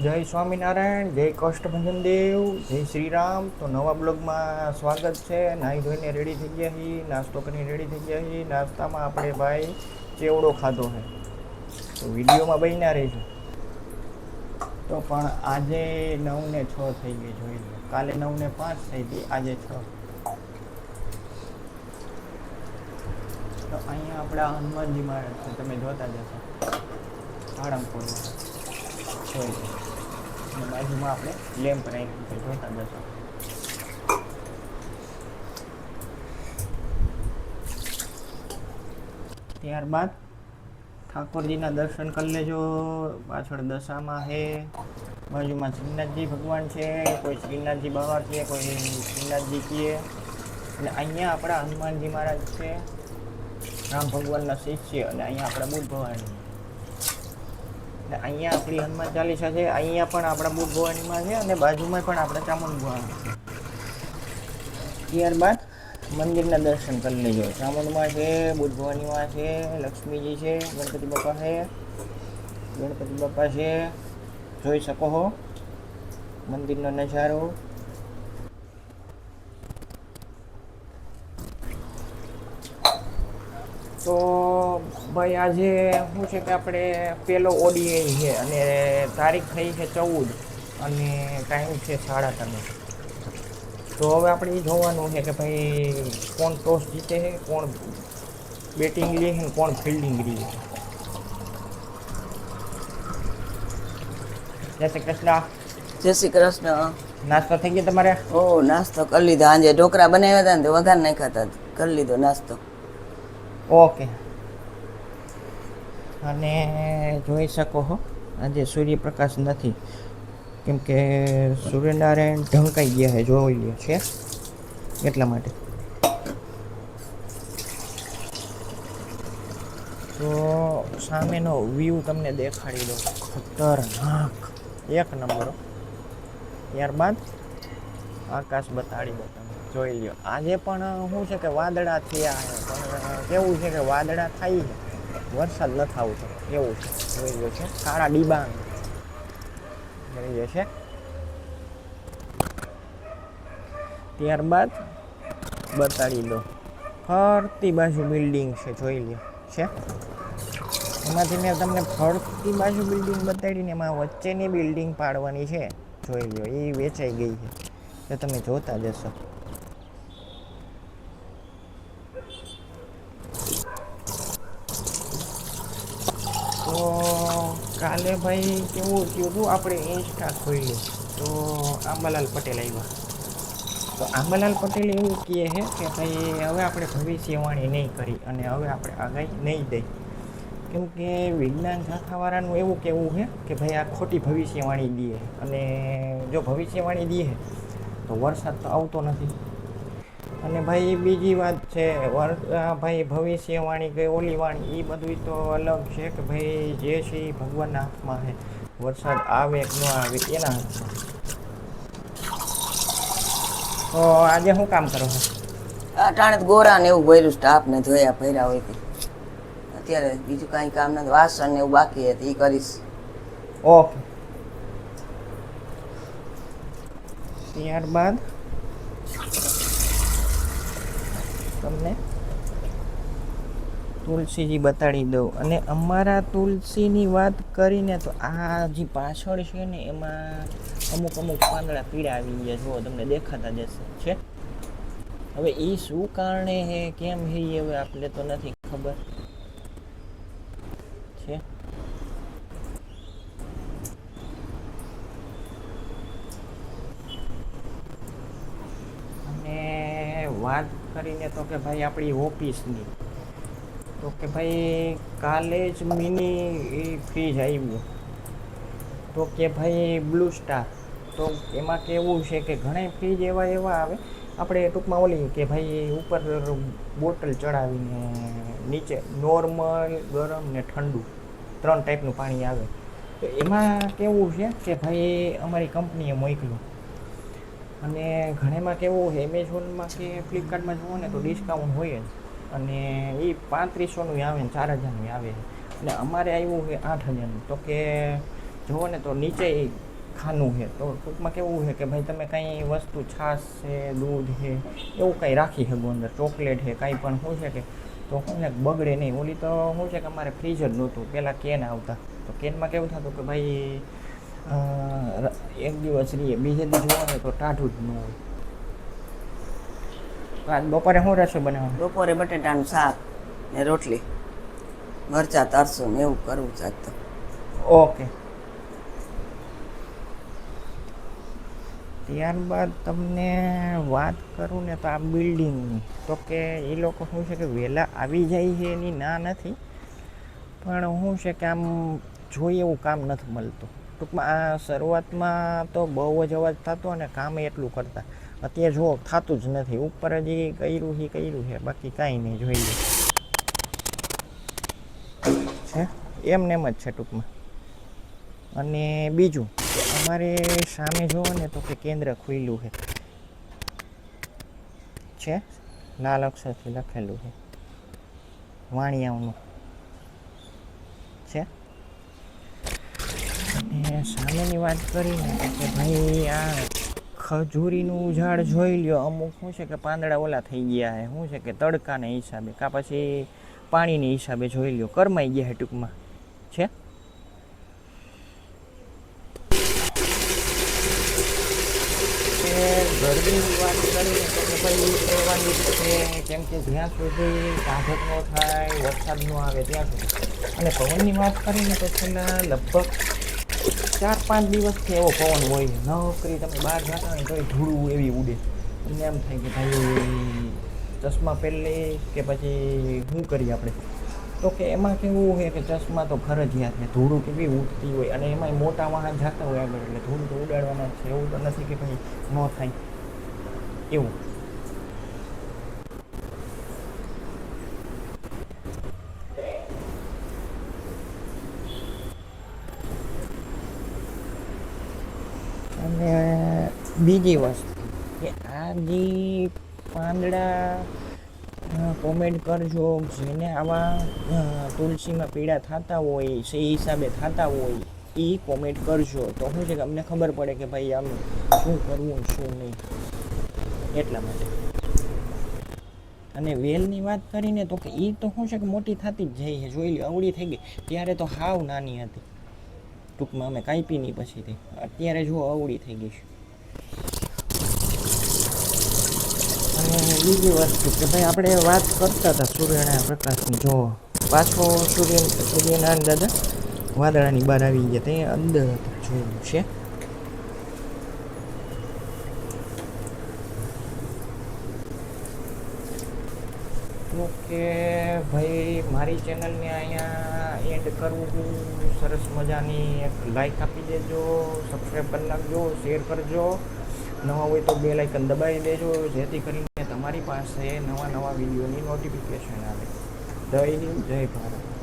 જય સ્વામિનારાયણ, જય કષ્ટભંજન દેવ, જય શ્રી રામ. તો નવા બ્લોગમાં સ્વાગત છે. નાહી ધોઈને રેડી થઈ ગયા છીએ, નાસ્તો કરીને રેડી થઈ ગયા છીએ. નાસ્તામાં આપણે ભાઈ ચેવડો ખાધો છે, તો વિડીયોમાં બન્યા રહીશું. તો પણ આજે 9:06 થઈ ગઈ, જોઈ લો. કાલે 9:05 થઈ ગઈ, આજે 6. તો અહીંયા આપણા હનુમાનજી મહારાજ છે, તમે જોતા જશો. સાળંગપુર જોઈ લો. અને બાજુમાં આપણે લેમ્પ રાખ્યું છે, જોતા જશો. ત્યારબાદ ઠાકોરજીના દર્શન કરી લેજો. પાછળ દશામાં છે, બાજુમાં શ્રીનાથજી ભગવાન છે. કોઈ શ્રીનાથજી બાબા છે, કોઈ શ્રીનાથજી કીએ. અને અહીંયા આપણા હનુમાનજી મહારાજ છે, રામ ભગવાનના શિષ્ય. અને અહીંયા આપણા બુદ્ધ ભવાની. અને અહીંયા આપણી હનુમાન ચાલીસા છે. અહીંયા પણ આપણા બુદ્ધ ભવાનીમાં છે, અને બાજુમાં પણ આપણા ચામુંડ ભવાની છે. ત્યારબાદ મંદિરના દર્શન કરી લેજો. ચામુંડમાં છે, બુદ્ધ ભવાનીમાં છે, લક્ષ્મીજી છે, ગણપતિ બાપા છે. જોઈ શકો છો મંદિરનો નજારો. તો ભાઈ આજે શું છે કે આપણે પહેલો ઓડીઆઈ છે, અને તારીખ થઈ છે 14, અને ટાઈમ છે 3:30. તો હવે આપણે એ જોવાનું છે કે ભાઈ કોણ ટોસ જીતે છે, કોણ બેટિંગ લે છે, કોણ ફિલ્ડિંગ લે છે. જય શ્રી કૃષ્ણ. જય શ્રી કૃષ્ણ. નાસ્તો થઈ ગયો તમારે? ઓ નાસ્તો કરી લીધો. આજે ઢોકળા બનાવ્યા હતા ને તો વઘાર નાખ્યા હતા, કરી લીધો નાસ્તો. ઓકે. અને જોઈ શકો છો આજે સૂર્યપ્રકાશ નથી, કેમ કે સૂર્યનારાયણ ઢંકાઈ ગયા છે, જોઈ લ્યો છે એટલા માટે. તો સામેનો વ્યૂ તમને દેખાડી દો, ખતરનાક એક નંબર. ત્યારબાદ આકાશ બતાડી દો, તમે જોઈ લ્યો. આજે પણ શું છે કે વાદળા થયા છે, પણ કેવું છે કે વાદળા થાય છે, વરસાદ નથી આવતો એવું છે. જોઈ લ્યો છે કાળા ડિબાંગ જોઈ લ્યો છે. ત્યારબાદ બતાડી દો, ફરતી બાજુ બિલ્ડિંગ છે, જોઈ લ્યો છે. એમાંથી મેં તમને ફરતી બાજુ બિલ્ડિંગ બતાડીને એમાં વચ્ચેની બિલ્ડિંગ પાડવાની છે, જોઈ લ્યો. એ વેચાઈ ગઈ છે, તો તમે જોતા જશો. તો કાલે ભાઈ કેવું થયું હતું, આપણે ઇન્સ્ટા ખોલ્યું તો આંબાલાલ પટેલ આવ્યા. તો આંબાલાલ પટેલ એવું કહે છે કે ભાઈ હવે આપણે ભવિષ્યવાણી નહીં કરી, અને હવે આપણે આગાહી નહીં દઈ, કેમ કે વિજ્ઞાન શાખાવાળાનું એવું કહેવું છે કે ભાઈ આ ખોટી ભવિષ્યવાણી દે, અને જો ભવિષ્યવાણી દે તો વરસાદ તો આવતો નથી. અને ભાઈ બીજી વાત છે, ભાઈ ભવિષ્યવાણી કે ઓલી વાણી એ બધું તો અલગ છે કે ભાઈ જે છે એ ભગવાનના હાથમાં છે. વરસાદ આવે કે ન આવે એના હાથમાં. તો આજે શું કામ કરો છો? આ ટાણે ગોરા ને એવું ભર્યું, સ્ટાફ ને ધોયા ભર્યા હોય તે. અત્યારે બીજું કાંઈ કામ નથી, વાસણ ને એવું બાકી હતું એ કરીશ. ઓકે. ત્યારબાદ તમને તુલસીજી બતાડી દઉં. અને અમારા તુલસીની વાત કરીને તો આ જે પાછળ છે ને એમાં અમુક પાંદડા પીળા આવી ગયા, જુઓ તમને દેખાતા જશે છે. હવે એ શું કારણે છે, કેમ છે, એ હવે આપણે તો નથી ખબર છે. અને વાત કરીને તો કે ભાઈ આપણી ઓફિસની, તો કે ભાઈ કાલે જ મિની ફ્રીજ આવ્યું, તો કે ભાઈ બ્લુ સ્ટાર. તો એમાં કેવું છે કે ઘણા ફ્રીજ એવા આવે, આપણે ટૂંકમાં ઓલી કે ભાઈ ઉપર બોટલ ચડાવીને નીચે નોર્મલ, ગરમ ને ઠંડુ 3 ટાઈપનું પાણી આવે. તો એમાં કેવું છે કે ભાઈ અમારી કંપનીએ મોકલું, અને ઘણામાં કેવું છે એમેઝોનમાં કે ફ્લિપકાર્ટમાં જુઓ ને તો ડિસ્કાઉન્ટ હોય જ, અને એ 3500નું આવે ને 4000નું આવે. અને અમારે આવ્યું કે 8000નું. તો કે જુઓ ને તો નીચે ખાનું છે. તો ટૂંકમાં કેવું છે કે ભાઈ તમે કંઈ વસ્તુ છાશ છે, દૂધ છે, એવું કંઈ રાખી શકો અંદર, ચોકલેટ છે, કાંઈ પણ શું છે કે તો શું ને બગડે નહીં. ઓલી તો શું છે કે અમારે ફ્રીજ જ નહોતું, પહેલાં કેન આવતા, તો કેનમાં કેવું થતું કે ભાઈ એક દિવસ રહીએ, બીજે દિવસ જોવો ને તો ટાઢું જ ન હોય. આજ બપોરે શું રસોઈ બનાવવાનું? બપોરે બટેટાનું શાક ને રોટલી, મરચાં તરશું ને એવું કરવું છે આજ તો. ઓકે. ત્યારબાદ તમને વાત કરું ને તો આ બિલ્ડિંગની, તો કે એ લોકો શું છે કે વહેલા આવી જાય છે એની ના નથી, પણ શું છે કે આમ જોઈએ એવું કામ નથી મળતું. ટૂંકમાં આ શરૂઆતમાં તો બહુ જ અવાજ થતો અને કામ એટલું કરતા. અત્યારે જુઓ થતું જ નથી. ઉપર હજી કર્યું છે, બાકી કાંઈ નહીં. જોઈએ છે એમને એમ જ છે ટૂંકમાં. અને બીજું કે અમારે સામે જુઓ ને તો કે કેન્દ્ર ખુલ્લું છે, લાલ અક્ષરથી લખેલું છે, વાણિયાઓનું છે. અને સામેની વાત કરીને કે ભાઈ આ ખજૂરીનું ઝાડ જોઈ લ્યો, અમુક શું છે કે પાંદડા ઓલા થઈ ગયા છે, શું છે કે તડકાને હિસાબે કાં પછી પાણીની હિસાબે જોઈ લ્યો કરમાઈ ગયા છે ટૂંકમાં છે. ગરમીની વાત કરીએ તો કે ભાઈ કહેવાની છે, કેમ કે જ્યાં સુધી કાંઠક ન થાય, વરસાદ ન આવે ત્યાં સુધી. અને પવનની વાત કરીને તો છેલ્લા લગભગ 4-5 દિવસથી એવો પવન હોય છે. નોકરી તમે બહાર જતા હોય તો ધૂળું એવી ઉડે, તમને એમ થાય કે ભાઈ ચશ્મા પહેલે કે પછી શું કરીએ આપણે. તો કે એમાં કેવું છે કે ચશ્મા તો ફરજિયાત છે, ધૂળું કેવી ઉડતી હોય, અને એમાંય મોટા વાહન જતા હોય આગળ, એટલે ધૂળ તો ઉડાડવાના જ છે. એવું તો નથી કે ભાઈ ન થાય એવું. અને બીજી વસ્તુ કે આ જે પાંદડા કોમેન્ટ કરજો, જેને આવા તુલસીમાં પીડા થતા હોય છે એ હિસાબે થતા હોય એ કોમેન્ટ કરજો, તો શું છે કે અમને ખબર પડે કે ભાઈ આમ શું કરવું શું નહીં, એટલા માટે. અને વેલની વાત કરીને તો કે એ તો શું છે કે મોટી થતી જ જાય છે. જોઈ લો અવળી થઈ ગઈ, ત્યારે તો હાવ નાની હતી ટૂંકમાં, અમે કાપી નહીં પછીથી. અત્યારે જો અવળી થઈ ગઈ છે. અને બીજી વસ્તુ કે ભાઈ આપણે વાત કરતા હતા સૂર્યના પ્રકાશની, જો પાછો સૂર્યનારાયણ દાદા વાદળાની બહાર આવી ગયા, તે અંદર જોયું છે. તો કે ભાઈ મારી ચેનલને અહીંયા એન્ડ કરવું, સરસ મજાની એક લાઈક આપી દેજો, સબસ્ક્રાઈબ કરી નાખજો, શેર કરજો, નવા હોય તો બેલ આઇકન દબાવી દેજો, જેથી કરીને તમારી પાસે નવા વિડીયોની નોટિફિકેશન આવે. જય હિન્દ, જય ભારત.